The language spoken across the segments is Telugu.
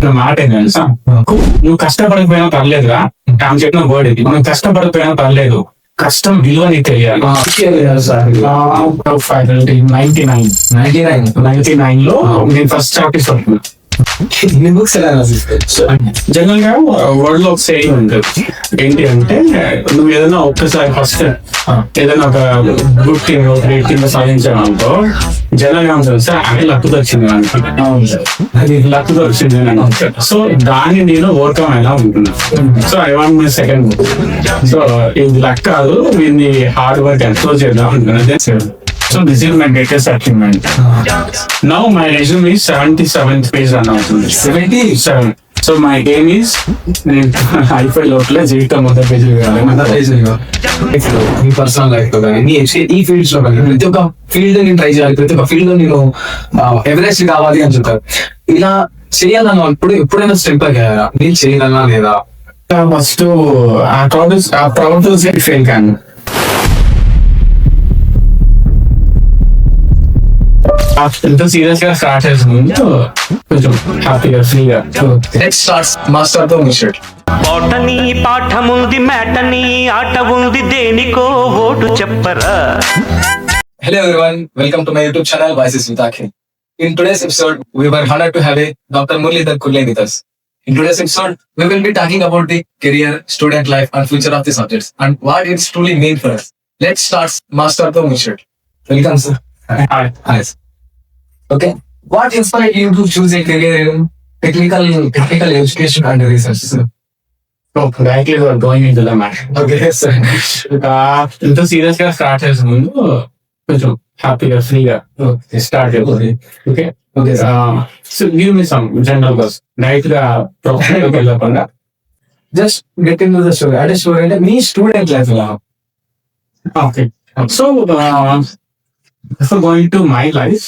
చెప్పిన మాట ఏంటి తెలుసా? నువ్వు కష్టపడకపోయినా పర్లేదురా. ఆమె చెప్పిన వర్డ్ ఇది. మనం కష్టపడకపోయినా పర్లేదు, కష్టం విలువ నీకు తెలియాలి. 99 లో నేను ఫస్ట్ చాప్టర్ చదువుతున్నా. జనరల్ గా వరల్డ్ లో ఒక సేయింగ్ ఉంటుంది. ఏంటి అంటే, నువ్వు ఏదైనా ఒక్కసారి ఫస్ట్ ఏదైనా ఒక గుడ్ థింగ్ గ్రేట్ థింగ్ సాధించావనుకో, జనరల్ గా తెలుసా అది లక్ వచ్చింది మనకి, అది లక్ వచ్చింది. సో దాన్ని నేను ఓవర్కమ్ అయినా ఉంటున్నా. So I want my second. So ఇది లక్ కాదు, దీన్ని హార్డ్ వర్క్ ఎక్స్ప్లోర్ చేద్దాం అనుకున్నా. So this is my greatest achievement. Now my resume is 77th page run అవుతుంది. 77. So my aim is hi fi లోపల జీవితం మొదటి పేజ్ మీ పర్సనల్ లైఫ్ లో కానీ ఈ ఫీల్డ్స్ లో కానీ ప్రతి ఒక్క ఫీల్డ్ నేను ట్రై చేయాలి, ప్రతి ఒక్క ఫీల్డ్ లో నేను ఎవరెస్ట్ కావాలి అని చెప్తారు. ఇలా చేయాలన్నా ఎప్పుడైనా స్టెప్ అయ్యారా? నేను చేయాలన్నా లేదా? ఫస్ట్ ఆ ప్రౌడ్ ఫెయిల్ కానీ ఎంత సీరియస్ గా స్టార్ట్ చేసే ముందు కొంచెం హ్యాపీగా ఫ్రీగా నెక్స్ట్ స్టార్ట్స్ మాస్టర్ తో మిస్టర్. పాటని పాఠముంది, మేటని ఆట ఉంది, దేనికో ఓటు చెప్పరా. Hello everyone, welcome to my YouTube channel Voices with Akhil. In today's episode, we were honored to have Dr. Muralidhar Kurle with us. In today's episode, we will be talking about the career, student life and future of the subjects and what it's truly mean for us. Let's start master to mister. Welcome sir. Hi. Okay. What inspired you to choose a career in technical education and research? So directly we are going into the matter. Okay, sir. ఎంత సీరియస్ గా స్టార్ట్ చేసే ముందు కొంచెం హ్యాపీగా ఫ్రీగా స్టార్ట్ అవుతుంది. Okay. So give me some general bus direct గా ప్రొఫెషనల్ కి వెళ్ళకుండా Just get into the story. At a story అంటే మీ స్టూడెంట్ లైఫ్ లో. Okay. So going to my life,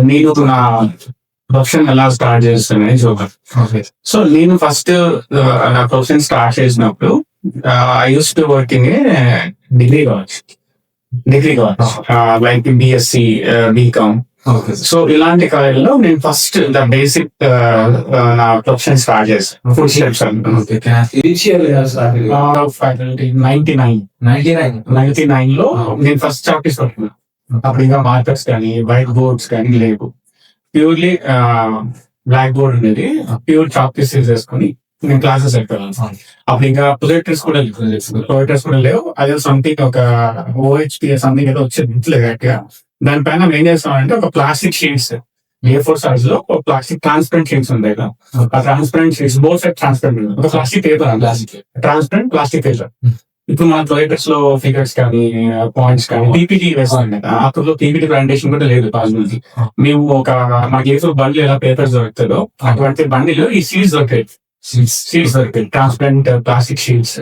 నేను నా ప్రొఫెషన్ ఎలా స్టార్ట్ చేస్తానని చూద్దాం. సో నేను ఫస్ట్ నా ప్రొఫెషన్ స్టార్ట్ చేసినప్పుడు I use to work in degree college like BSc, BCom. So ఇలాంటి కాలేజ్లో నేను ఫస్ట్ ద బేసిక్ నా ప్రొఫెషన్ స్టార్ట్ చేస్తాను. ఫుడ్ స్టెప్స్ ఫ్యాకల్టీ 99 లో నేను ఫస్ట్ చాప్టర్ చదువుతున్నాను. అప్పుడు ఇంకా మార్కర్స్ కానీ వైట్ బోర్డ్స్ కానీ లేవు, ప్యూర్లీ బ్లాక్ బోర్డ్ ఉండేది. ప్యూర్ చాక్ పీస్ వేసుకొని నేను క్లాసెస్ వెళ్ళాను. అప్పుడు ఇంకా ప్రొజెక్టర్స్ కూడా లేవు. అదే సంథింగ్ ఒక ఓహెచ్పి సంథింగ్ ఏదో వచ్చేది ఇంట్లో గట్టిగా. దానిపైన ఏం చేస్తామంటే ఒక ప్లాస్టిక్ షీట్స్ A4 సైజ్ లో ఒక ప్లాస్టిక్ ట్రాన్స్పరెంట్ షీట్స్ ఉంటాయి కదా, ఆ transparent sheets both side transparent ఒక plastic paper, transparent plastic paper. ఇప్పుడు మన ప్రొజెక్టర్స్ లో ఫిగర్స్ కానీ పాయింట్స్ కానీ పీపీటీ వేస్తాం కదా, అప్పుడు పీపీటీ ప్రెజెంటేషన్ కూడా లేదు పాసిబిలిటీ. మేము మాకు ఏదో బండిల్ ఎలా పేపర్స్ దొరుకుతుందో అటువంటి బండిలు ఈ సీట్స్ దొరికాయి. Transparent plastic sheets.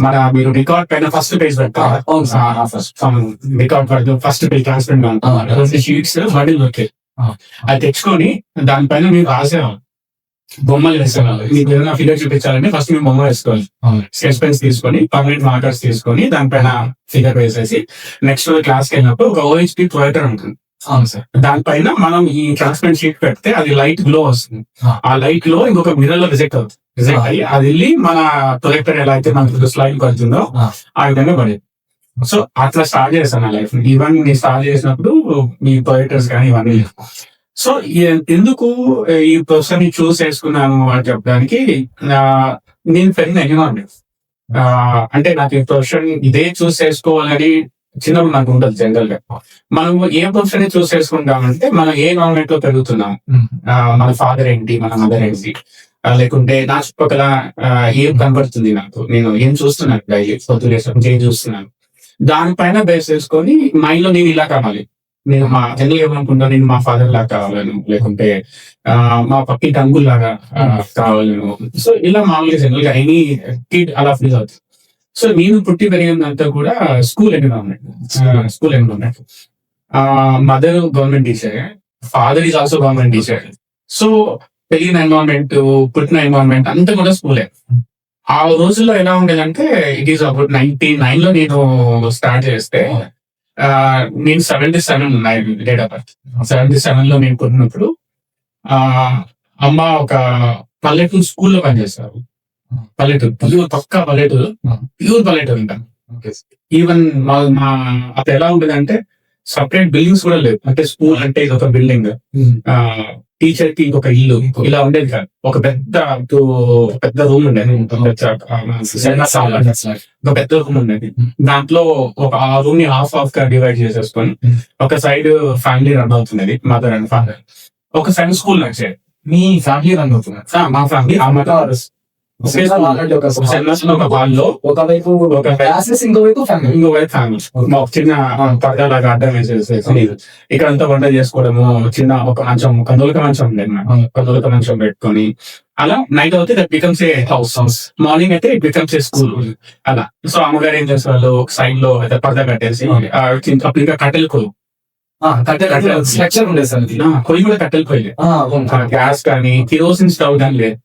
మన మీరు రికార్డ్ పైన ఫస్ట్ పేజ్ పెట్టాలి, record first page transparent sheets bundle దొరికాయి. అది తెచ్చుకొని దానిపైన మీరు రాసేవాళ్ళు, బొమ్మలు వేసేవాళ్ళు. మీకు ఏదైనా ఫిగర్ చూపించాలంటే ఫస్ట్ మేము బొమ్మ వేసుకోవాలి. స్కెచ్ పెన్స్ తీసుకొని పర్మనెంట్ మార్కర్స్ తీసుకొని దానిపైన ఫిగర్ వేసేసి నెక్స్ట్ క్లాస్కి వెళ్ళినప్పుడు ఒక ఓహెచ్పి ప్రొజెక్టర్ ఉంటుంది. దానిపైన మనం ఈ ట్రాన్స్పరెంట్ షీట్ పెడితే అది లైట్ గ్లో వస్తుంది. ఆ లైట్ గ్లో ఇంకొక మిర్రర్ లో రిజెక్ట్ అయ్యి అది వెళ్ళి మన ప్రొజెక్టర్ ఎలా అయితే మనకు స్లైడ్ పడుతుందో ఆ విధంగా పడేది. సో అట్లా స్టార్ట్ చేశాను నా లైఫ్. ఇవన్నీ స్టార్ట్ చేసినప్పుడు మీ ప్రొజెక్టర్స్ కానీ ఇవన్నీ లేవు. సో ఎందుకు ఈ ప్రొఫెషన్ ని చూస్ చేసుకున్నాను అని చెప్పడానికి, నేను పెరిగిన ఎన్విరాన్మెంట్, అంటే నాకు ఈ ప్రొఫెషన్ ఇదే చూస్ చేసుకోవాలని చిన్నప్పుడు నాకు ఉండదు. జనరల్ గా మనం ఏ ప్రొఫెషన్ ని చూస్ చేసుకుంటామంటే మనం ఏ ఎన్విరాన్మెంట్ లో పెరుగుతున్నాం, మన ఫాదర్ ఏంటి, మన మదర్ ఏంటి, లేకుంటే నా చుట్టుపక్కల ఏం కనబడుతుంది నాకు, నేను ఏం చూస్తున్నాను డైలీ పొద్దున ఏం చూస్తున్నాను, దానిపైన బేస్ చేసుకొని మైండ్ లో నేను ఇలా కావాలి, నేను మా జనరల్ ఏమనుకుంటా, నేను మా ఫాదర్ లాగా కావాలను, లేకుంటే మా పక్కింటి అంకుల్ లాగా కావాలను. సో ఇలా మామూలుగా జనరల్ గా ఎనీ కిడ్ అలా ఫీల్ అవుతుంది. సో నేను పుట్టి పెరిగినంతా కూడా school environment. Mother government teacher, father is also government teacher. So పెరిగిన ఎన్విరాన్మెంట్, పుట్టిన ఎన్విరాన్మెంట్ అంతా కూడా స్కూలే. ఆ రోజుల్లో ఎలా ఉండేదంటే, ఇట్ ఈస్ అబౌట్ 99 లో నేను స్టార్ట్ చేస్తే, నేను 77 డేట్ ఆఫ్ బర్త్. 77 లో నేను పుట్టినప్పుడు అమ్మ ఒక పల్లెటూరు స్కూల్లో పనిచేస్తారు. పల్లెటూరు ప్యూర్ పక్కా పల్లెటూరు, ప్యూర్ పల్లెటూరు ఉంటాను. ఈవెన్ మా అప్పుడు ఎలా ఉంటుంది అంటే సపరేట్ బిల్డింగ్స్ కూడా లేవు. అంటే స్కూల్ అంటే ఇది ఒక బిల్డింగ్, టీచర్ కి ఒక ఇల్లు ఇలా ఉండేది కాదు. ఒక పెద్ద రూమ్ ఉండేది, ఒక పెద్ద రూమ్ ఉండేది. దాంట్లో ఒక ఆ రూమ్ ని హాఫ్ గా డివైడ్ చేసేసుకొని ఒక సైడ్ ఫ్యామిలీ రన్ అవుతున్నది, మదర్ అండ్ ఫాదర్. ఒక సైడ్ స్కూల్ నడిచేది. మీ ఫ్యామిలీ రన్ అవుతుంది? మా ఫ్యామిలీ ఒక హాల్లో ఒకవైపు ఒక క్లాసెస్, ఇంకోవైపు ఫ్యామిలీ. ఇంకోవైపు ఫ్యామిలీ. ఒక చిన్న పరదాలాగా అడ్డం వేసేసి ఇక్కడ అంతా వంట చేసుకోవడము, చిన్న ఒక మంచం, కందులక మంచం ఉండేది. కందులక మంచం పెట్టుకొని అలా నైట్ అవుతే that becomes a house, morning అయితే ఇట్ బికమ్స్ ఏ స్కూల్ అలా. సో అమ్మగారు ఏం చేసేవాళ్ళు, ఒక సైడ్ లో పరదా కట్టేసి అప్పుడు ఇంకా కట్టెలు కొలు స్ట్రక్చర్ ఉండేది సార్. పొయ్యి కూడా కట్టెలు పొయ్యి, గ్యాస్ కానీ కిరోసిన్ స్టవ్ కానీ లేదు.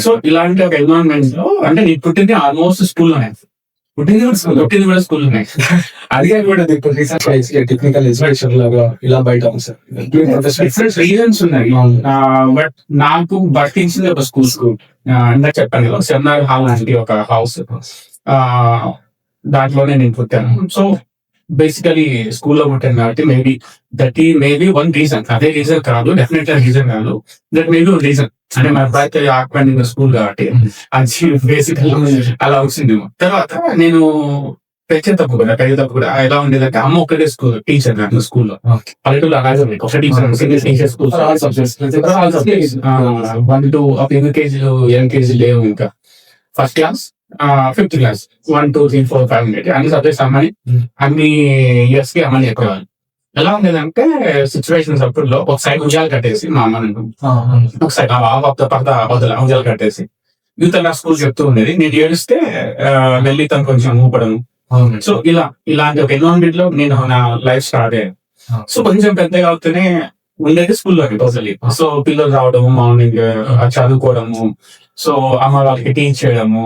సో ఇలాంటి ఒక ఎన్విరాన్మెంట్ లో అంటే నేను పుట్టింది ఆల్మోస్ట్ స్కూల్లోనే, పుట్టింది కూడా స్కూల్లోనే. అదిగా కూడా ఇప్పుడు రీసెంట్ టెక్నికల్ ఎడ్యుకేషన్ లాగా ఇలా బయట సార్ డిఫరెంట్ రీజన్స్ ఉన్నాయి. బట్ నాకు బతికించింది ఒక స్కూల్. ఇందాక చెప్పాను కదా, సెమినార్ హాల్ లాంటి ఒక హౌస్, దాంట్లోనే నేను పుట్టాను. సో బేసికలీ స్కూల్లో పుట్టాను కాబట్టి మేబీ వన్ రీజన్. అదే రీజన్ కాదు, డెఫినెట్ రీజన్ కాదు, దట్ మేబీ వన్ రీజన్. అంటే మా బ్రైట్ ఆక్వాండింగ్ స్కూల్ కాబట్టి అది బేసికల్ అలా వచ్చింది. తర్వాత నేను పెద్ద తప్పు కూడా ఎలా ఉండేదంటే అమ్మ ఒక్కటే స్కూల్ టీచర్ నాకు స్కూల్లో. పల్లెటూరు అలాగే ఒక టీచర్ స్కూల్ 1 to యూకేజీలు ఎల్కేజీ లేవు. ఇంకా ఫస్ట్ క్లాస్, 5th క్లాస్ 1 2 3 4 5 ఉండేది. అన్ని సబ్జెక్ట్స్ అమ్మని, అన్ని ఇయర్స్ కి అమ్మని ఎక్కువాలి. ఎలా ఉండేదంటే సిచ్యువేషన్స్ అప్పుడులో ఒక సైడ్ ఉద్యాలు కట్టేసి మా అమ్మని, ఒక సైడ్ ఉద్యాలు కట్టేసి యూత్ నా స్కూల్ చెప్తూ ఉండేది. నేను ఏడిస్తే వెళ్ళి తను కొంచెం ఊపడం. సో ఇలాంటి ఒక ఎన్విరాన్మెంట్ లో నేను నా లైఫ్ స్టార్ట్ అయ్యాను. సో కొంచెం పెద్దగా అవుతూనే ఉండేది స్కూల్లోకి టోటలీ. సో పిల్లలు రావడము, మార్నింగ్ చదువుకోవడము, సో అమ్మ వాళ్ళకి టీచ్ చేయడము.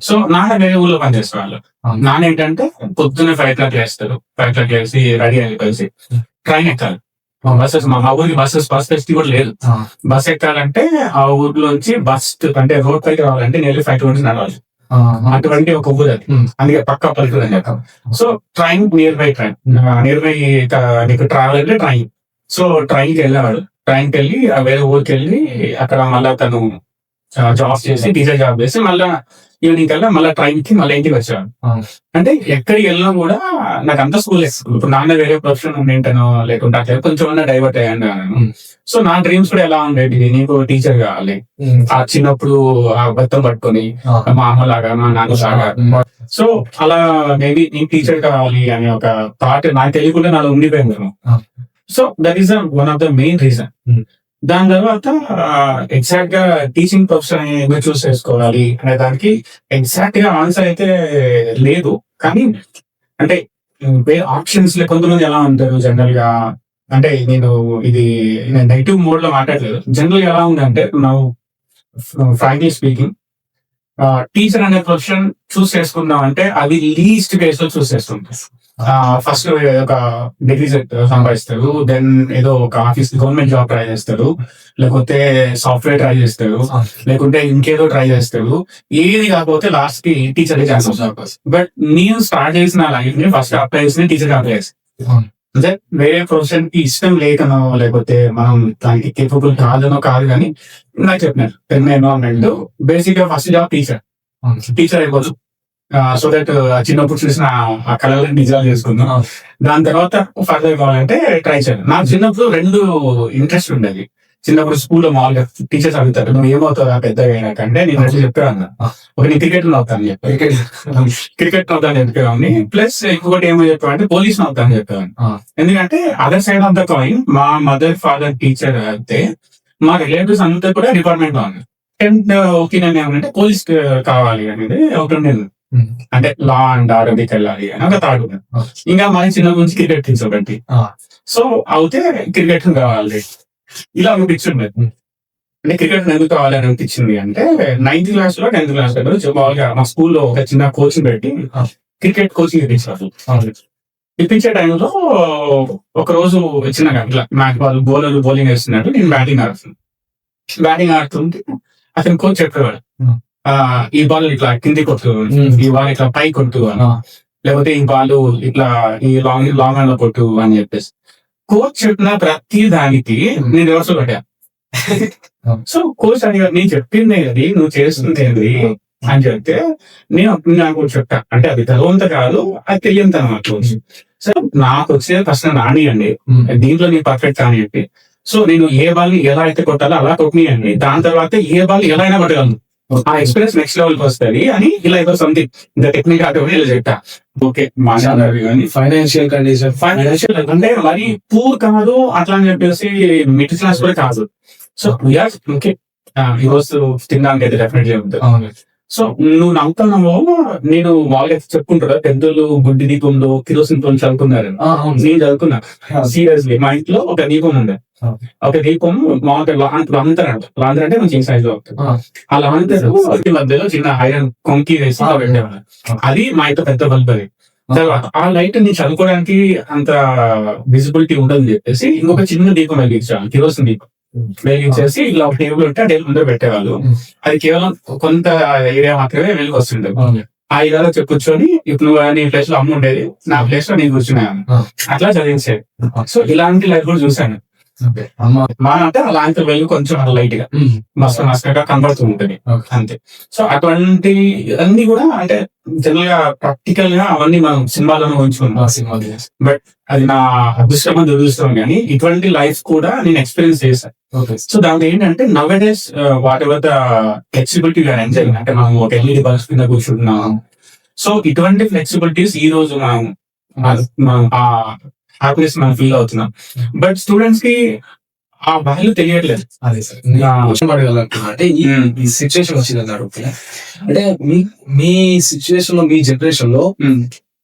సో నాన్న వేరే ఊళ్ళో పనిచేసే వాళ్ళు. నాన్న ఏంటంటే పొద్దున్నే 5 o'clock లేస్తారు, 5 o'clock లేసి రెడీ అయిపోయి ట్రైన్ ఎక్కాలి. బస్సెస్ మా ఊరికి బస్ ఫెసిలిటీ కూడా లేదు. బస్ ఎక్కాలంటే ఆ ఊర్లోంచి బస్ అంటే రోడ్ పైకి రావాలంటే నియర్లీ 5 kilometers నడవాలి. అటువంటి ఒక ఊరు అది, అందుకే పక్కా పల్లెటూరు అని చెప్తాం. సో ట్రైన్ నియర్ బై నీకు ట్రావెల్ అంటే ట్రైన్. సో ట్రైన్ కి వెళ్ళేవాడు. ట్రైన్ కి వెళ్ళి వేరే ఊరికి వెళ్ళి అక్కడ మళ్ళా తను జాబ్ చేసి, టీచర్ జాబ్ చేసి మళ్ళా ఈవినింగ్ కల్లా మళ్ళీ ట్రైన్ కి మళ్ళీ ఇంటికి వచ్చాను. అంటే ఎక్కడికి వెళ్ళినా కూడా నాకు అంతా స్కూల్. ఇప్పుడు నాన్న వేరే ప్రొఫెషన్ ఏంటనో లేకుంటే అట్లా కొంచెం డైవర్ట్ అయ్యాను. సో నా డ్రీమ్స్ కూడా ఎలా ఉండేది, నీకు టీచర్ కావాలి. ఆ చిన్నప్పుడు ఆ బెత్తం పట్టుకొని మా అమ్మ లాగా, మా నాన్న లాగా. సో అలా మేబీ నేను టీచర్ కావాలి అనే ఒక థాట్ నాకు తెలియకుండా నాలో ఉండిపోయింది. So that is one of the main reason. దాని తర్వాత ఎగ్జాక్ట్ గా టీచింగ్ ప్రొఫెషన్ ఏమి చూస్ చేసుకోవాలి అనే దానికి ఎగ్జాక్ట్ గా ఆన్సర్ అయితే లేదు. కానీ అంటే ఆప్షన్స్ కొంతమంది ఎలా ఉంటారు జనరల్ గా, అంటే నేను నెగిటివ్ మోడ్ లో మాట్లాడలేదు. జనరల్ గా ఎలా ఉందంటే ನಾವು ఫ్రాంక్లీ స్పీకింగ్ టీచర్ అనే ప్రొఫెషన్ చూస్ చేసుకుందాం అంటే అది లీస్ట్ కేస్ లో చూస్ చేసుకుంటాం. ఫస్ట్ ఒక డిగ్రీ సంపాదిస్తాడు, దెన్ ఏదో ఒక ఆఫీస్ గవర్నమెంట్ జాబ్ ట్రై చేస్తాడు, లేకపోతే సాఫ్ట్వేర్ ట్రై చేస్తాడు, లేకుంటే ఇంకేదో ట్రై చేస్తాడు. ఏది కాకపోతే లాస్ట్ కి టీచర్ చేస్తాం. బట్ నేను స్టార్ట్ చేసిన లైఫ్ ని ఫస్ట్ అప్లై చేసిన టీచర్ అప్లై చేస్తాను. అంటే వేరే ప్రొఫెషన్ కి ఇష్టం లేకనో లేకపోతే మనం దానికి కేపబుల్ కాదనో కాదు, కానీ నాకు చెప్పినారు పెద్ద ఎన్విరాన్మెంట్ బేసిక్ గా ఫస్ట్ జాబ్ టీచర్ అయిపోదు. సో దట్ చిన్నప్పుడు చూసిన ఆ కళలను నిజాలు చేసుకుందాం. దాని తర్వాత ఫర్దర్ కావాలంటే ట్రై చేయాలి. నాకు చిన్నప్పుడు 2 ఇంట్రెస్ట్ ఉండేది. చిన్నప్పుడు స్కూల్లో మామూలుగా టీచర్స్ అడుగుతారు, నువ్వు ఏమవుతావు పెద్దగా అయినాకంటే నేను 2 చెప్పేవాడిని. నేను క్రికెట్ అవుతాను చెప్పి క్రికెట్ అవుతాను చెప్పేవాడిని. ప్లస్ ఇంకొకటి ఏమో చెప్పామంటే పోలీస్ అవుతాను చెప్పేవాడిని. ఎందుకంటే other side of the coin మా మదర్ ఫాదర్ టీచర్ అయితే మా రిలేటివ్స్ అంతా కూడా డిపార్ట్మెంట్ లో ఉంది. 10th ఒపీనియన్ ఏమంటే పోలీస్ కావాలి అనేది ఒకటి ఉండేది. అంటే లా అండ్ ఆర్డర్కి వెళ్ళాలి అని ఒక థాట్ ఉంది. ఇంకా మన చిన్న నుంచి క్రికెట్ టీమ్స్ ఒకటి. సో అయితే క్రికెట్ కావాలి ఇలా అనిపించింది. అంటే క్రికెట్ ఎందుకు కావాలని అనిపించింది అంటే 9th క్లాస్ లో 10th క్లాస్ లో మామూలుగా మా స్కూల్లో ఒక చిన్న కోచింగ్ పెట్టి క్రికెట్ కోచింగ్ ఇప్పించారు. ఇప్పించే టైంలో ఒక రోజు చిన్నగా ఇట్లా నాకు వాళ్ళు బౌలింగ్ వేస్తున్నారు, నేను బ్యాటింగ్ ఆడుతుంటే అతను కోచ్ చెప్పేవాడు ఈ బాల్ ఇట్లా కింది కొట్టు, ఈ బాల్ ఇట్లా పై కొట్టు అని, లేకపోతే ఈ బాల్ ఇట్లా ఈ లాంగ్ లాంగ్ లో కొట్టు అని చెప్పేసి కోచ్ చెప్పిన ప్రతి దానికి నేను రివర్స్ కొట్టా. సో కోచ్ అడిగారు, నేను చెప్పింది అది నువ్వు చేస్తుంది ఏంది అని చెప్తే నేను నాకు చెప్తా, అంటే అది తెలవంత కాదు, అది తెలియంత అనమాట. సో నాకు వచ్చే ప్రశ్న రానియండి, దీంట్లో నేను పర్ఫెక్ట్ అని చెప్పి, సో నేను ఏ బాల్ ని ఎలా అయితే కొట్టాలో అలా కొట్టియండి, దాని తర్వాత ఏ బాల్ ఎలా అయినా కొట్టగలను, ఆ ఎక్స్పీరియన్స్ నెక్స్ట్ లెవెల్ కి వస్తుంది అని ఇలా ఏదో సంథింగ్ ఇంత టెక్నిక్ అంటే ఇలా చెప్తా. ఓకే ఫైనాన్షియల్ కండిషన్, ఫైనాన్షియల్ అంటే మరి పూర్ కాదు అట్లా అని చెప్పేసి మిడిల్ క్లాస్ కూడా కాదు. సో ఓకే ఈ రోజు తినడానికి అయితే డెఫినెట్లీ ఉంటుంది. సో నువ్వు నమ్ముతున్నావు, నేను వాళ్ళకి చెప్పుకుంటారా పెద్దలు గుడ్డి దీపంలో కిరోసిన్తో చదువుకున్నారు, నేను చదువుకున్నా సీరియస్లీ. మా ఇంట్లో ఒక దీపం ఉండే, ఒక దీపం మామూలుగా లాంతర్ అంట, లాంతర్ అంటే కొంచెం సైజ్ లో ఆ లాంతర్ మధ్యలో చిన్న ఐరన్ కొంకి వేసి పెట్టేవాళ్ళు, అది మా ఇంట్లో పెద్ద బల్బ్. అది తర్వాత ఆ లైట్ ని చదువుకోవడానికి అంత విజిబిలిటీ ఉండదని చెప్పేసి ఇంకొక చిన్న దీపం వెలిగించాను, కిరోసిన్ దీపం వెలిగించేసి ఇలా ఒక టేబుల్ ఉంటే ఆ టేబుల్ ముందు పెట్టేవాళ్ళు. అది కేవలం కొంత ఏరియా మాత్రమే వెలిగి వస్తుండే. ఆ ఏరియాలో కూర్చొని ఇప్పుడు నువ్వు నీ ప్లేస్ లో అమ్మ ఉండేది, నా ప్లేస్ లో నేను కూర్చున్నాను, అట్లా చదివించేది. సో ఇలాంటి లైఫ్ కూడా చూసాను. మా అంటే అలాంటి వెలుగు కొంచెం లైట్ గా మస్తగా కనబడుతూ ఉంటుంది అంతే. సో అటువంటి అన్ని కూడా అంటే జనరల్ గా ప్రాక్టికల్ గా అవన్నీ మనం సినిమాలను ఉంచుకున్నాం. బట్ అది నా అదృష్టం దురదృష్టం కానీ ఇటువంటి లైఫ్ కూడా నేను ఎక్స్పీరియన్స్ చేశాను. సో దాంట్లో ఏంటంటే now days what ever the flexibility enjoy, అంటే మనం ఒక ఎల్ఈడి బల్బ్స్ కింద కూర్చుంటున్నాం. సో ఇటువంటి ఫ్లెక్సిబిలిటీస్ ఈ రోజు మనం ఆ హ్యాపీనెస్ మనం ఫీల్ అవుతున్నాం. బట్ స్టూడెంట్స్ కి ఆ వాల్యూ తెలియట్లేదు. అదే సార్ అంటే ఈ సిచ్యువేషన్ వచ్చింది అన్నారు. అంటే మీ సిచ్యువేషన్ లో, మీ జనరేషన్ లో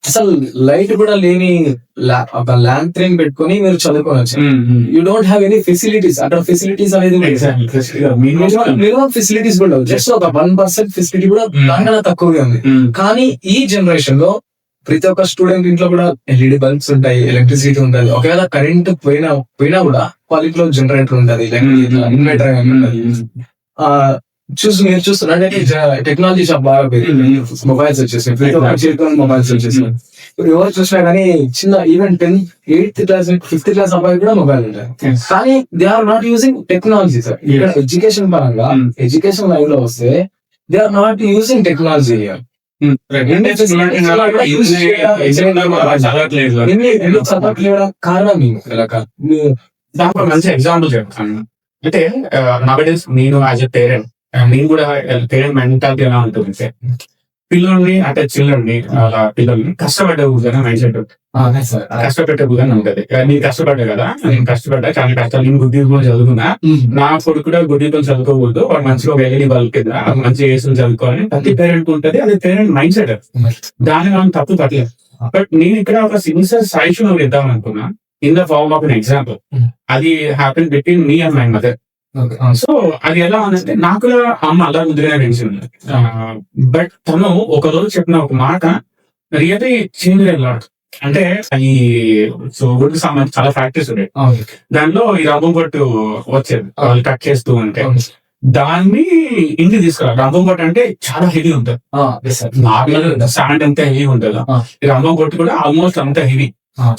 అసలు లైట్ కూడా లేని ఒక ల్యాంథ్రిన్ పెట్టుకుని మీరు చదువుకోవచ్చు. You don't have any facilities. అక్కడ ఫెసిలిటీస్ అనేది మినిమం ఫెసిలిటీస్ కూడా జస్ట్ ఒక 1% ఫెసిలిటీ కూడా దానికన్నా తక్కువగా ఉంది. కానీ ఈ జనరేషన్ లో ప్రతి ఒక్క స్టూడెంట్ ఇంట్లో కూడా ఎల్ఈడి బల్బ్స్ ఉంటాయి, ఎలక్ట్రిసిటీ ఉంటుంది. ఒకవేళ కరెంట్ పోయినా కూడా క్వాలిటీలో జనరేటర్ ఉంటుంది, ఇన్వర్టర్ ఉంటుంది. మీరు చూస్తున్నారు టెక్నాలజీ షాప్ బాగా పెరిగింది, మొబైల్స్ వచ్చేసాయి, ప్రతి ఒక్క చేతిలో మొబైల్స్ వచ్చేసాయి. ఎవరు చూసినా కానీ చిన్న even 8th class 5th class అబ్బాయి కూడా మొబైల్ ఉంటాయి. కానీ they are not using technology. Sir ఇక్కడ ఎడ్యుకేషన్ పరంగా, ఎడ్యుకేషన్ లైన్ లో వస్తే they are not using technology. చదవట్లేదు కారణం దాంట్లో మంచి ఎగ్జాంపుల్ చెప్తాను. అంటే నవడేస్ నేను యాజ్ ఎ పేరెంట్, నేను కూడా పేరెంట్ మెంటాలిటీ ఎలా ఉంటుంది, పిల్లల్ని అంటే చిల్డ్రన్ని పిల్లల్ని కష్టపడ్డ కూర్చొని మైండ్ సెట్ కష్టపెట్టే కూర్చొని ఉంటది. నేను కష్టపడ్డా కదా, నేను కష్టపడ్డా చాలా కష్టాలు, నేను గుడ్డి కూడా చదువుకున్నా, నా కొడుకు కూడా గుడ్డితో చదువుకోకూడదు, వాడు మంచిగా ఒక ఎల్ఈడి బల్బ్ కింద మంచి వేసుకుని చదువుకోవాలని ప్రతి పేరెంట్ ఉంటది. అది పేరెంట్ మైండ్ సెట్, దాన్ని మనం తప్పు పట్టలేదు. బట్ నేను ఇక్కడ ఒక సిన్సియర్ సజెషన్ ఇద్దాం అనుకున్నా in the form of an example. అది happen between me and my mother. So అది ఎలా ఉందంటే నాకు అమ్మ అలా ముద్రగా పెంచింది. బట్ తను ఒక రోజు చెప్పిన ఒక మాట రియల్లీ చేంజ్ అయ్యాడు. అంటే ఈ గుడికి సంబంధించి చాలా ఫ్యాక్టరీస్ ఉండేవి, దానిలో ఈ రబ్బం కొట్టు వచ్చేది, వాళ్ళు కట్ చేస్తూ ఉంటే దాన్ని ఇంటికి తీసుకురా. రబ్బం కొట్టు అంటే చాలా హెవీ ఉంటుంది, నార్మల్ శాండ్ ఎంత హెవీ ఉంటుందో ఈ రబ్బం కొట్టు కూడా ఆల్మోస్ట్ అంత హెవీ.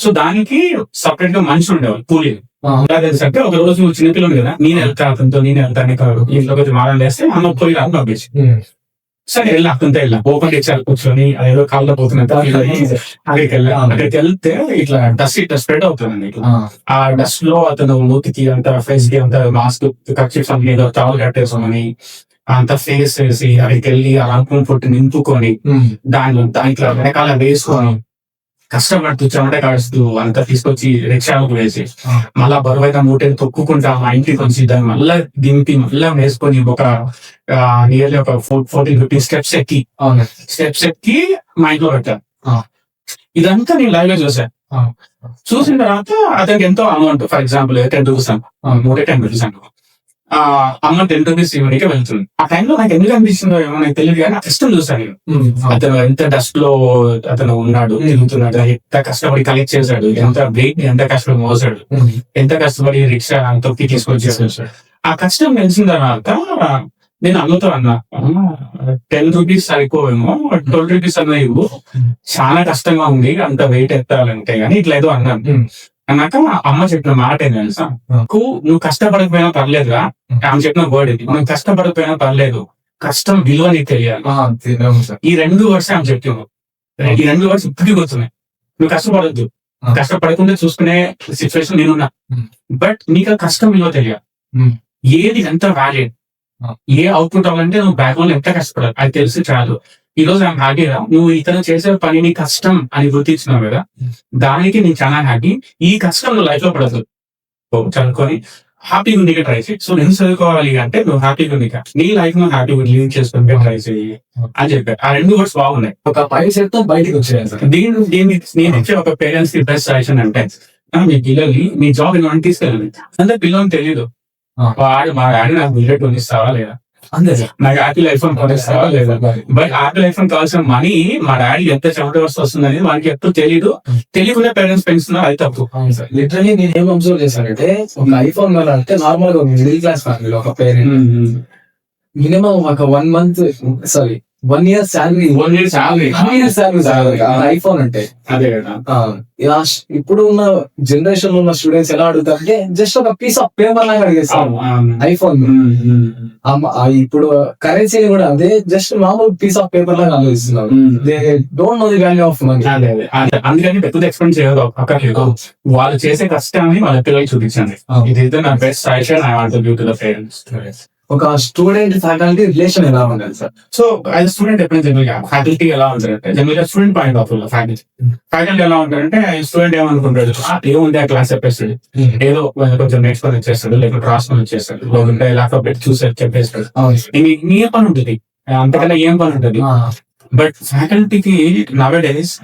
సో దానికి సపరేట్ గా మనిషి ఉండేవాళ్ళు కూలీ. అంటే ఒక రోజు చిన్నపిల్లలు కదా, నేను వెళ్తా అతనితో, నేను వెళ్తాను ఇంట్లో కొంచెం మారం వేస్తే అమ్మ పోయి రాని పంపించి సరే వెళ్ళి అతనితో వెళ్ళా. ఓపెన్ చేసి కూర్చొని అదేదో కాళ్ళలో పోతున్నట్టు అక్కడికి వెళ్తే ఇట్లా డస్ట్ ఇట్లా స్ప్రెడ్ అవుతుందండి. ఆ డస్ట్ లో అతను మూతికి అంత ఫేస్ కి అంత మాస్క్ కర్చీఫ్స్ అన్ని ఏదో టవల్ కట్టేసామని అంత ఫేస్ వేసి అక్కడికి వెళ్ళి ఆ రంగు పొట్టు నింపుకొని దాంట్లో వెనకాల వేసుకొని కష్టపడుతూ చెమట కాడుస్తూ అంతా తీసుకొచ్చి రిక్షాలకు వేసి మళ్ళా బరువైన మూటని తొక్కుకుంటా మా ఇంటికి వచ్చి దాన్ని మళ్ళా దింపి మళ్ళా వేసుకొని ఒక నియర్లీ ఒక 14-15 స్టెప్స్ ఎక్కి మా ఇంట్లో పెట్టాను. ఇదంతా నేను లైవ్ లో చూసాను. చూసిన తర్వాత అతనికి ఎంతో అమౌంట్, ఫర్ ఎగ్జాంపుల్ 10 రూపీస్ మూటే 10 రూపీస్ అనుకో, అమ్మ 10 రూపీస్ ఇవ్వడానికి వెళ్తుంది. ఆ టైంలో నాకు ఎందుకు అనిపిస్తుందో ఏమో నాకు తెలియదు కానీ కష్టం చూసాను నేను. అతను ఎంత డస్ట్ లో అతను ఉన్నాడు, తిరుగుతున్నాడు, ఎంత కష్టపడి కలెక్ట్ చేశాడు, ఎంత వెయిట్ ఎంత కష్టపడి మోసాడు, ఎంత కష్టపడి రిక్షా తొక్కి తీసుకొచ్చేసాడు. ఆ కష్టం తెలిసిన తర్వాత నేను అన్నతో అన్నా 10 రూపీస్ సరిపోవేమో 12 రూపీస్ అన్న ఇవ్వు, చాలా కష్టంగా ఉంది అంత వెయిట్ ఎత్తాలంటే గానీ ఇట్లా ఏదో అన్నాను. అన్నాక అమ్మ చెప్పిన మాట ఏం తెలుసా, నువ్వు కష్టపడకపోయినా పర్లేదురా. ఆమె చెప్పిన వర్డ్ ఇది, నువ్వు కష్టపడకపోయినా పర్లేదు, కష్టం విలువ నీకు తెలియాలి. ఈ 2 వర్డ్స్ ఆమె చెప్తున్నావు. ఈ 2 వర్డ్స్ ఇప్పటికీ గుర్తున్నాయి. నువ్వు కష్టపడద్దు, కష్టపడకుండా చూసుకునే సిచ్యువేషన్ నేనున్నా, బట్ నీకు ఆ కష్టం విలువ తెలియాలి. ఏది ఎంత వ్యాలిడ్, ఏ అవుట్పుట్ అవ్వాలంటే నువ్వు బ్యాక్గ్రౌండ్ ఎంత కష్టపడాలి అది తెలిసి చాలు. ఈ రోజు ఐఎమ్ హ్యాపీగా నువ్వు ఇతను చేసే పని నీ కష్టం అని గుర్తించినావు కదా, దానికి నేను చాలా హ్యాపీ. ఈ కష్టం నువ్వు లైఫ్ లో పడదు, చదువుకొని హ్యాపీగా ఉంది ట్రై చేయి. సో నేను చదువుకోవాలి అంటే నువ్వు హ్యాపీగా ఉంది, నీ లైఫ్ నువ్వు హ్యాపీగా లీవ్ చేసుకుంటే ట్రై చేయి అని చెప్పారు. ఆ 2 వర్డ్స్ బాగున్నాయి. ఒక మైండ్ సెట్ తో బయటకు వచ్చేయాలి. దీన్ని నేను ఇచ్చే ఒక పేరెంట్స్ కి బెస్ట్ సజెషన్ అంటే, మీ పిల్లల్ని మీ జాబ్ ఇవ్వడానికి తీసుకెళ్ళండి. అంటే పిల్లలు తెలియదు, వాడు మా డాడీ నాకు బుల్లెట్ కొనిస్తావా లేదా, అంతే సార్, నాకు యాపిల్ ఐఫోన్ కొనిస్తావా లేదా. బట్ యాపిల్ ఐఫోన్ కావాల్సిన మనీ మా డాడీ ఎంత చెమట వస్తుంది అనేది మనకి ఎప్పుడు తెలియదు. తెలియకుండా పేరెంట్స్ పెంచుతున్నారు, అది తప్పు. లిటరలీ నేను ఏం అబ్జర్వ్ చేశానంటే, ఒక ఐఫోన్ అంటే నార్మల్ గా మిడిల్ క్లాస్ ఫ్యామిలీలో ఒక పేరెంట్ మినిమం ఒక 1 year salary, 1 year salary iPhone అంటే. అదే కదా. ఇప్పుడు ఉన్న జనరేషన్ లో ఉన్న స్టూడెంట్స్ ఎలా అడుగుతారంటే, జస్ట్ ఒక పీస్ ఆఫ్ పేపర్ లాగా అడిగేస్తారు ఐఫోన్. ఇప్పుడు కరెన్సీ కూడా అదే, జస్ట్ మామూలు పీస్ ఆఫ్ పేపర్ లాగా ఆలోచిస్తున్నారు. They don't know the value of money. అందుకని పెద్దది ఎక్స్పెండ్ చేయదు అక్కర్లేదు. వాళ్ళు చేసే కష్టాన్ని వాళ్ళ పిల్లలకి చూపించండి. ఇదైతే నా best suggestion I want to give to the parents. ఒక స్టూడెంట్ ఫ్యాకల్టీ రిలేషన్ ఎలా ఉండాలి సార్? సో యాజ్ స్టూడెంట్ ఎప్పుడైనా జనరల్గా ఫ్యాకల్టీ ఎలా ఉంటారంటే, జనరల్గా student point of view faculty ఎలా ఉంటారంటే, స్టూడెంట్ ఏమనుకుంటాడు, ఏముంది ఆ క్లాస్ చెప్పేస్తాడు, ఏదో కొంచెం నేర్చుకొని వచ్చేస్తాడు, లేకపోతే రాసుకొని వచ్చేస్తాడు, లేకుంటే ల్యాప్టాప్ పెట్టి చూసి చెప్పేస్తాడు. ఏం పని ఉంటుంది, అంతకన్నా ఏం పని ఉంటుంది. బట్ ఫ్యాకల్టీకి నవ్ డేస్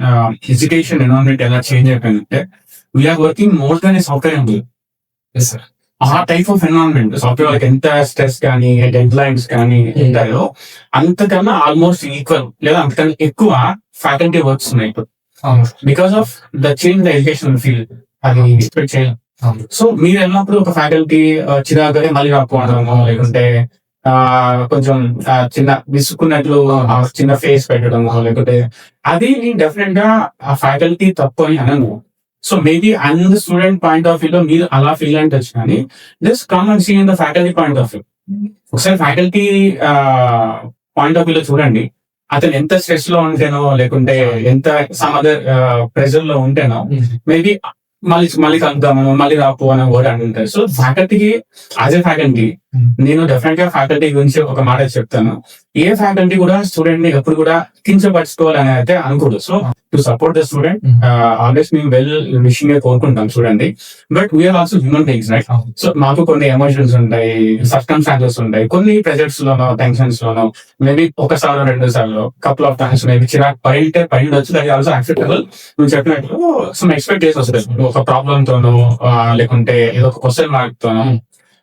ఎడ్యుకేషన్ ఎన్విరాన్మెంట్ ఎలా చేంజ్ అయిపోయిందంటే, we are working more than a software employee. ఆ టైప్ ఆఫ్ ఎన్విరాన్మెంట్ సాఫ్ట్వేర్ వాళ్ళకి ఎంత స్ట్రెస్ కానీ డెడ్ లైన్స్ కానీ ఉంటాయో, అంతకన్నా ఆల్మోస్ట్ ఈక్వల్ లేదా అంతకన్నా ఎక్కువ ఫ్యాకల్టీ వర్క్స్ ఉన్నాయి ఇప్పుడు, because of the change the education field. అది ఎక్స్పెక్ట్ చేయాలి. సో మీరు వెళ్ళినప్పుడు ఒక ఫ్యాకల్టీ చిరాగ్గానే మళ్ళీ రాకపోవడము, లేకుంటే కొంచెం చిన్న విసుక్కున్నట్లు చిన్న ఫేస్ పెట్టడము, లేకుంటే అది నేను డెఫినెట్ గా ఆ ఫ్యాకల్టీ తప్పు అని అనను. So maybe and the student point of view లో మీరు అలా ఫీల్ అంటచ్చు, కానీ just come and see in the faculty point of view. ఒకసారి ఫ్యాకల్టీ పాయింట్ ఆఫ్ వ్యూ లో చూడండి, అతను ఎంత స్ట్రెస్ లో ఉంటేనో, లేకుంటే ఎంత సమ్ అదర్ ప్రెజర్ లో ఉంటేనో, మేబీ మళ్ళీ కలుద్దాము, మళ్ళీ రాకపోవడం కూడా అంటారు. సో ఫ్యాకల్టీకి యాజ్ ఏ ఫ్యాకల్టీ నేను డెఫినెట్ గా ఫ్యాకల్టీ గురించి ఒక మాట చెప్తాను. ఏ ఫ్యాకల్టీ కూడా స్టూడెంట్ ని ఎప్పుడు కూడా కించపరచుకోవాలని అయితే అనుకోదు. So to support the student always మేము వెల్ విషింగ్ కోరుకుంటాం చూడండి. But we are also human beings, right? So మాకు కొన్ని ఎమోషన్స్ ఉంటాయి, సర్కమ్స్టాన్సెస్ ఉంటాయి, కొన్ని ప్రెజర్స్ లోనో టెన్షన్స్ లోనో మేబీ ఒకసారి 2 సార్లు కపుల్ ఆఫ్ టైమ్స్ మేబీ చిరాకు పడినొచ్చు. అది ఆల్సో యాక్సెప్టబుల్. నువ్వు చెప్పినట్లు సమ్ ఎక్స్పెక్టేషన్స్ వస్తాయి, ఒక ప్రాబ్లమ్ తోనో లేకుంటే ఏదో ఒక క్వశ్చన్ మార్క్ తోనో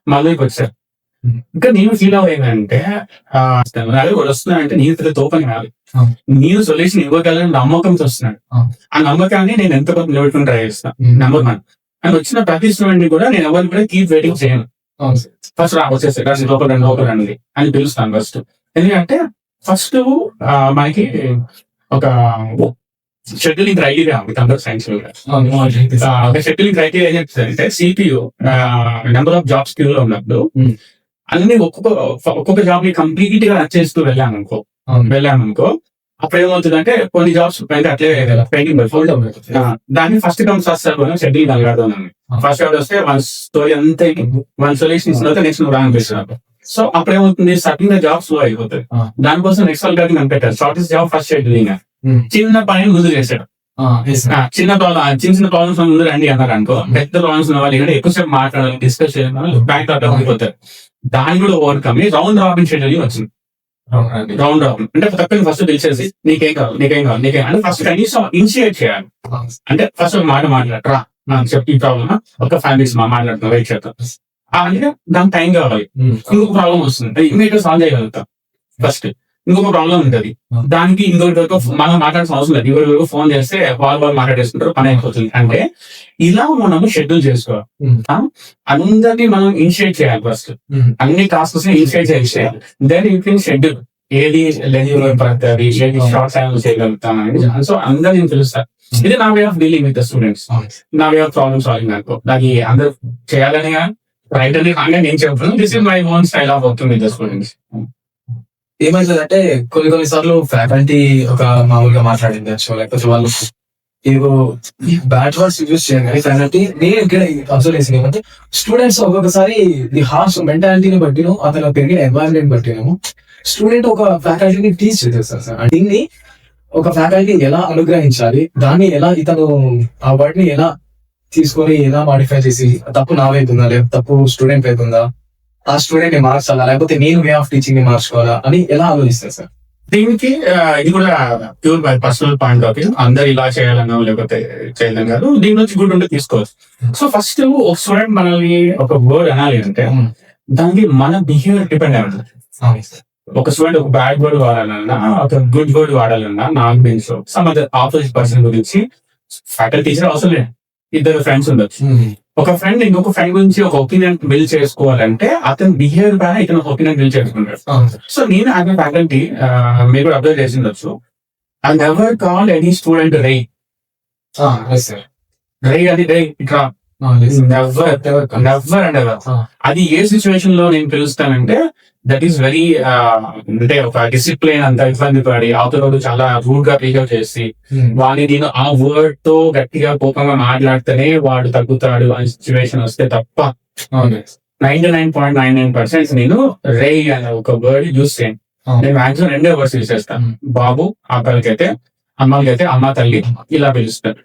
మళ్ళీ వచ్చారు. ఇంకా నేను ఫీల్ అవ్వేంటంటే, అదే కూడా వస్తున్నాయంటే నేను పెద్ద తోపని కాదు, నేను సొల్యూషన్ ఇవ్వగలని నమ్మకంతో వస్తున్నాడు. ఆ నమ్మకాన్ని నేను ఎంత కొంత నిలబెట్టుకుని ట్రై చేస్తాను. నెంబర్ 1. అండ్ వచ్చిన ప్రతి స్టూడెంట్ కూడా నేను ఎవరిని కూడా కీప్ వెయిటింగ్ చేయను. ఫస్ట్ వచ్చేసి లోపల రండి అని పిలుస్తాను ఫస్ట్. ఎందుకంటే ఫస్ట్ మనకి ఒక షెడ్యూలింగ్ క్రైటీరియా ఉంది కంప్యూటర్ సైన్స్ లో. ఒక షెడ్యూలింగ్ క్రైటీరియా ఏం చెప్తారంటే, CPU number of jobs queue లో ఉన్నప్పుడు అన్ని ఒక్కొక్క జాబ్ ని కంప్లీట్ గా రన్ చేస్తూ వెళ్ళామనుకో, అప్పుడు ఏమవుతుందంటే కొన్ని జాబ్స్ అట్లే పెయింటింగ్ దాన్ని first come first serve schedule కలగడం. ఫస్ట్ ఎవరు వస్తే వన్ స్టోరీ అంతా వన్ సొల్యూషన్ ఇచ్చిన తర్వాత నెక్స్ట్ నువ్వు రానిపిస్తున్నారు. సో అప్పుడు ఏమవుతుంది, సర్టింగ్ ద జాబ్ స్లో అయిపోతుంది. దానికోసం నెక్స్ట్ వాళ్ళు కనిపెట్టారు షార్టెస్ట్ జాబ్ ఫస్ట్ షెడ్యూలింగ్. చిన్న పని ముందు చేశాడు, చిన్న ప్రాబ్లమ్స్ ముందు రండి అన్నారు అనుకో, పెద్ద ప్రాబ్లమ్స్ ఉన్న వాళ్ళు ఎక్కువసేపు మాట్లాడాలి, డిస్కస్ చేయాలి, బ్యాంక్ అయిపోతారు. దాన్ని కూడా ఓవర్కమ్ రౌండ్ రాబిన్ షెడ్యూలింగ్ వచ్చింది. రౌండ్ రాబిన్ అంటే తప్పని ఫస్ట్ తెలిసేసి నీకేం కావాలి అంటే ఫస్ట్ కనీసం ఇనిషియేట్ చేయాలి. అంటే ఫస్ట్ ఒక మాట మాట్లాడరా, నాకు చెప్పి ఈ ప్రాబ్లమ్ ఒక 5 minutes మాట్లాడుతున్నా, వెయిట్ చేస్తాం అంటే దానికి టైం కావాలి. ఇంకొక ప్రాబ్లం వస్తుంది, ఇమీడియట్ గా సాల్వ్ చేయగలుగుతాం ఫస్ట్. ఇంకొక ప్రాబ్లం ఉంటది. దానికి ఇంకొకరితో మనం మాట్లాడాల్సిన అవసరం లేదు. ఎవరు ఫోన్ చేస్తే వాళ్ళు మాట్లాడేసుకుంటారు, పని అయిపోతుంది. అంటే ఇలా మనం షెడ్యూల్ చేసుకోవాలి. అందరినీ మనం ఇనిషియేట్ చేయాలి ఫస్ట్. అన్ని టాస్క్స్ ఇనిషియేట్ చేయాలి. దెన్ యూ కెన్ షెడ్యూల్ ఏది పడుతుంది, ఏది షార్ట్ టైం చేయగలుగుతాం అని. సో అందరూ నేను తెలుస్తారు. ఇది నా way of dealing with the students, నా వే ఆఫ్ ప్రాబ్లమ్ సాల్వింగ్ అనుకో. నాకు అందరూ చేయాలని రైట్ అని కానీ నేను చెప్తాను. This is my own style of working with the students. ఏమైతుందంటే కొన్ని సార్లు ఫ్యాకల్టీ ఒక మామూలుగా మాట్లాడిండొచ్చు, లేకపోతే వాళ్ళు ఏవో బ్యాడ్ వర్డ్స్ యూజ్ చేయాలి. కానీ ఫ్యాకల్టీ నేను ఇక్కడ అబ్జర్వ్ చేసింది ఏమంటే స్టూడెంట్స్ ఒక్కొక్కసారి ది హార్ష్ మెంటాలిటీని బట్టిను, అతను పెరిగిన ఎన్వైరన్మెంట్ బట్టిను స్టూడెంట్ ఒక ఫ్యాకల్టీని టీచ్ చేస్తారు సార్. దీన్ని ఒక ఫ్యాకల్టీ ఎలా అనుగ్రహించాలి, దాన్ని ఎలా ఇతను ఆ వర్డ్ ని ఎలా తీసుకొని ఎలా మాడిఫై చేసి తప్పు నా వైపు ఉందా, లేకపోతే తప్పు స్టూడెంట్ వైపు ఉందా, ఆ స్టూడెంట్ ని మార్చాలా, లేకపోతే నేను వే ఆఫ్ టీచింగ్ ని మార్చుకోవాలా అని ఎలా ఆలోచిస్తారు సార్? దీనికి ఇది కూడా pure by personal point of view. అందరు ఇలా చేయాలన్నా లేకపోతే చేయాలని కాదు, దీని నుంచి గుడ్ ఉంటే తీసుకోవచ్చు. సో ఫస్ట్ ఒక స్టూడెంట్ మనల్ని ఒక వర్డ్ అనాలి అంటే దానికి మన బిహేవియర్ డిపెండ్ అయి ఉంటుంది. ఒక స్టూడెంట్ ఒక బ్యాడ్ వర్డ్ వాడాలన్నా, ఒక గుడ్ వర్డ్ వాడాలన్నా, నాకు బెన్స్ సమ్ అదర్ ఆపోజిట్ పర్సన్ గురించి ఫ్యాకల్టీ టీచర్ అవసరం లేదు. ఇద్దరు ఫ్రెండ్స్ ఉండొచ్చు. ఒక ఫ్రెండ్ ఇంకొక ఫ్రెండ్ గురించి ఒక ఒపీనియన్ బిల్డ్ చేసుకోవాలంటే అతని బిహేవియర్ పైన ఇతను ఒపీనియన్ బిల్డ్ చేసుకుంటాడు. సో నేను యాజ్ ఎ ఫ్యాకల్టీ మీరు కూడా అబ్జర్వ్ చేసి ఉండొచ్చు, I never call any student రై అది రై ఇట్లా నెవర్ అండ్ ఎవర్. అది ఏ సిచ్యువేషన్ లో నేను పిలుస్తానంటే దట్ ఈస్ వెరీ అంటే ఒక డిసిప్లిన్ అంత ఇబ్బంది పడి అవతల చాలా రూడ్ గా బిహేవ్ చేసి వాడిని నేను ఆ వర్డ్ తో గట్టిగా కోపంగా మాట్లాడితేనే వాడు తగ్గుతాడు అని సిచ్యువేషన్ వస్తే తప్ప 99.99% నేను రే అనే ఒక వర్డ్ యూజ్ చేయను. నేను మాక్సిమం 2 వర్డ్స్ యూజ్ చేస్తాను. బాబు అబ్బాయిలకైతే, అమ్మాయిలకైతే అమ్మ తల్లి ఇలా పిలుస్తాను.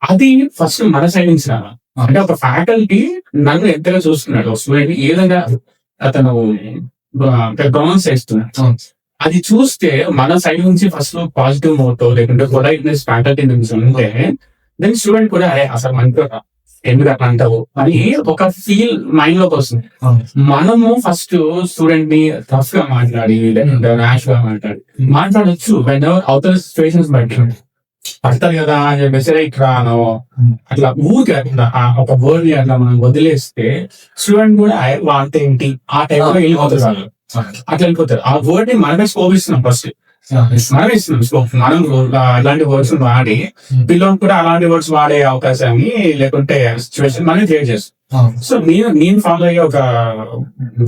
అది ఫస్ట్ మన సైడ్ నుంచి రావాలి. అంటే ఒక ఫ్యాకల్టీ నన్ను ఎంతగా చూస్తున్నాడు, స్టూడెంట్ ఏ విధంగా అతను ప్రొనౌన్స్ చేస్తున్నాడు అది చూస్తే మన సైడ్ నుంచి ఫస్ట్ పాజిటివ్ మోటో లేకుంటే పొలైట్నెస్ ఫ్యాకల్టీ నుంచి ఉంటే దెన్ స్టూడెంట్ కూడా అరే అసలు మనతో ఎందుకు అట్లా అంటావు అని ఒక ఫీల్ మైండ్ లోకి వస్తుంది. మనము ఫస్ట్ స్టూడెంట్ ని టఫ్ గా మాట్లాడి లేకుంటే ర్యాష్ గా మాట్లాడొచ్చు అవతల సిచ్యువేషన్స్ బట్టి పడతారు కదా అని చెప్పేసి ఇట్లా అట్లా ఊరికే అట్లా ఒక వర్డ్ ని అట్లా మనం వదిలేస్తే స్టూడెంట్ కూడా అంటే ఏంటి ఆ టైప్ లో వెళ్ళిపోతారు. అట్లా వెళ్ళిపోతారు. ఆ వర్డ్ ని మనమే స్కోప్ ఇస్తున్నాం ఫస్ట్, మనమే ఇస్తున్నాం స్కోప్. మనం అలాంటి వర్డ్స్ వాడి పిల్లలకు కూడా అలాంటి వర్డ్స్ వాడే అవకాశాన్ని లేకుంటే సిచ్యువేషన్ మనమే క్రియేట్ చేస్తాం. సో నేను ఫాలో అయ్యే ఒక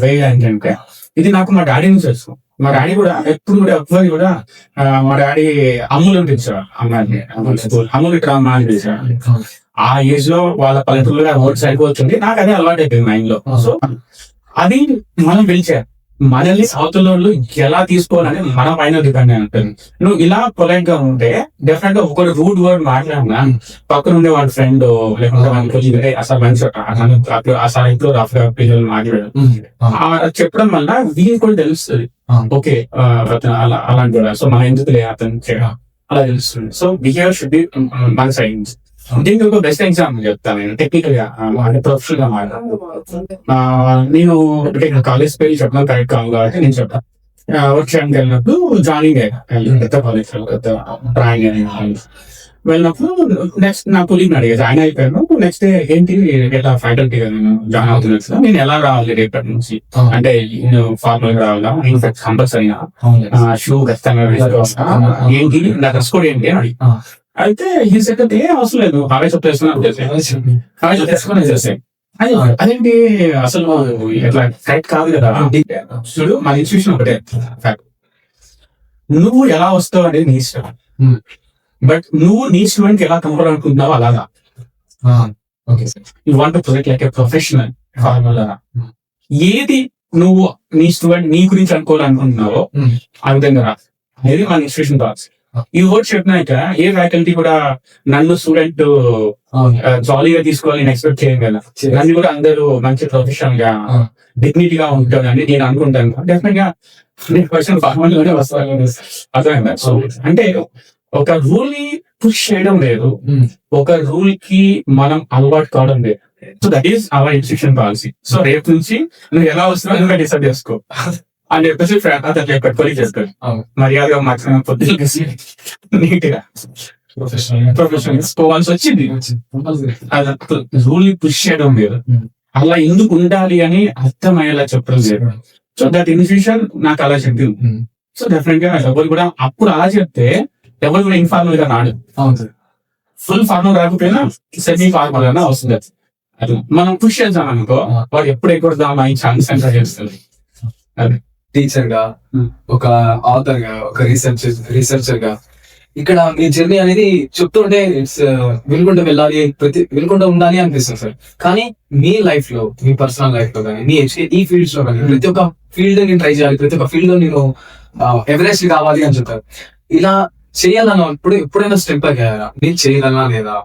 వే ఏంటంటే ఇది నాకు మా డాడీ నుంచి వచ్చు. మా డాడీ కూడా ఎప్పుడు కూడా ఎవ్వరు కూడా మా డాడీ అమ్ములు పిలిచారు, అమ్మాయిని అమ్ములు ఇట్లా అమ్మ అని పిలిచారు. ఆ ఏజ్ లో వాళ్ళ పల్లెటూరులో వర్డ్స్ అయిపోతుంది. నాకు అదే అలవాటు అయిపోయింది మైండ్ లో. సో అది మనం పిలిచారు. మనల్ని అవతల ఎలా తీసుకోవాలని మన పైన డిపెండ్ అయి ఉంటుంది. నువ్వు ఇలా పొలైట్ గా ఉంటే డెఫినెట్ గా ఒకటి రూడ్ వర్డ్ మాట్లాడినా పక్కన ఉండే వాడి ఫ్రెండ్ లేకుంటే అసలు మంచి అసలు ఇంట్లో రఫ్ గా పిల్లలు మాట్లాడారు చెప్పడం వల్ల వీళ్ళకి కూడా తెలుస్తుంది ఓకే అలాంటి కూడా. సో మన ఎందుకు అతను అలా తెలుస్తుంది. సో బిహేవియర్ షుడ్ బి మన సైడ్. దీనికి ఒక బెస్ట్ ఎగ్జాంపుల్ చెప్తాను నేను టెక్నికల్ గా అంటే ప్రొఫెషనల్ గా మాట్లాడు. నేను కాలేజ్ పేరు చెప్పడం కరెక్ట్ కాదు కాబట్టి నేను చెప్తాను. వర్క్షాప్కి వెళ్ళినప్పుడు జాయినింగ్ కొత్త కాలేజ్ డ్రాయింగ్ వెళ్ళినప్పుడు నెక్స్ట్ నా కొలీగ్ అడిగా జాయిన్ అయిపోయాను. నెక్స్ట్ డే ఏంటి ఎట్లా ఫ్యాకల్టీ నేను జాయిన్ అవుతున్నా, నేను ఎలా రావాలి రేపటి నుంచి అంటే ఫార్మల్ గా రావాలా, ఇన్ఫాక్ట్ కంపల్సరీగా షూ ఖచ్చితంగా వేసుకోవాలా, ఏంటి నా డ్రెస్ కోడ్ ఏంటి అని అడిగి అయితే ఈ సెట్ ఏం అవసరం లేదు అవే చెప్తేసుకుని చేసాయి. అదేంటి అసలు ఇట్లా కరెక్ట్ కాదు కదా. చూడు మన ఇన్స్టిట్యూషన్ ఒకటే ఫ్యాక్ట్, నువ్వు ఎలా వస్తావు అనేది నీ ఇష్టం. బట్ నువ్వు నీ స్టూడెంట్ ఎలా కంపేర్ అనుకుంటున్నావు అలాగా. You want to project like a professional formal. ఏది నువ్వు నీ స్టూడెంట్ నీ గురించి అనుకోవాలనుకుంటున్నావో ఆ విధంగా రా అనేది మన ఇన్స్టిట్యూషన్ థాట్స్. ఈ వర్డ్ చెప్పినాక ఏ ఫ్యాకల్టీ కూడా నన్ను స్టూడెంట్ జాలీగా తీసుకోవాలి నేను ఎక్స్పెక్ట్ చేయను కదా. నన్ను కూడా అందరూ మంచి ప్రొఫెషనల్ గా డిగ్నిటీ గా ఉంటాను అని నేను అనుకుంటాను. డెఫినెట్ గా 100% ఫార్మల్ గానే వస్తాను. అర్థమైందా? సో అంటే ఒక రూల్ ని పుష్ చేయడం లేదు, ఒక రూల్ కి మనం అలవాటు కావడం లేదు. So that is our institution policy. So రేపు నుంచి నువ్వు ఎలా వస్తున్నావు నువ్వు డిసైడ్ చేసుకో. అని చెప్పేసి అతను పెట్టుకొని చేస్తాడు. మర్యాదగా మధ్యాహ్నం పొద్దున్న నీట్ గా ప్రొఫెషనల్ పోవాల్సి వచ్చింది. అది రూల్ పుష్ చేయడం లేదు, అలా ఎందుకు ఉండాలి అని అర్థమయ్యేలా చెప్పడం లేదు. సో దట్ ఇన్ ఫ్యూచర్ నాకు అలా చెప్పింది. సో డెఫినెట్ గా ఎవరు కూడా అప్పుడు అలా చెప్తే ఎవరు కూడా ఇన్ఫార్మల్ గా రాడు. ఫుల్ ఫార్మల్ రాకపోయినా సెమీ ఫార్మల్ గానే వస్తుంది. అది మనం పుష్ చేద్దాం అనుకో, వాడు ఎప్పుడు ఎక్కడదాం అని ఛాన్స్ అంటే చేస్తుంది. అది టీచర్ గా, ఒక ఆథర్ గా, ఒక రీసెర్చర్ గా ఇక్కడ మీ జర్నీ అనేది చెప్తుంటే ఇట్స్ వినుకుంటూ వెళ్ళాలి, వినుకుంటూ ఉండాలి అనిపిస్తుంది సార్. కానీ మీ లైఫ్ లో, మీ పర్సనల్ లైఫ్ లో కానీ, ఈ ఫీల్డ్స్ లో కానీ ప్రతి ఒక్క ఫీల్డ్ నేను ట్రై చేయాలి, ప్రతి ఒక్క ఫీల్డ్ లో నేను ఎవరెస్ట్ కావాలి అని చెప్తారు. ఇలా చేయాలన్నా ఎప్పుడైనా స్టెప్ అయ్యారా? నేను చేయగలనా లేదా,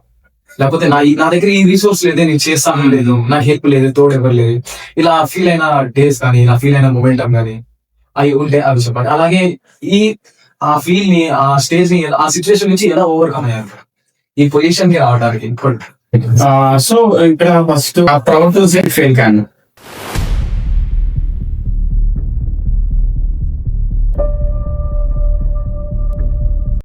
లేకపోతే నా దగ్గర ఈ రిసోర్స్ లేదే, నేను చేస్తాను లేదు, నా హెల్ప్ లేదు, తోడు ఎవరు లేదు, ఇలా ఫీల్ అయిన డేస్ కానీ, ఇలా ఫీల్ అయిన మొమెంటం కానీ అవి ఉంటే అవి చెప్పండి. అలాగే ఆ ఫీల్ ని, ఆ స్టేజ్ ని, ఆ సిచ్యువేషన్ నుంచి ఎలా ఓవర్కమ్ అయ్యారు ఈ పొజిషన్ కి రావడానికి? సో ఇక్కడ first proud to say fail కాను.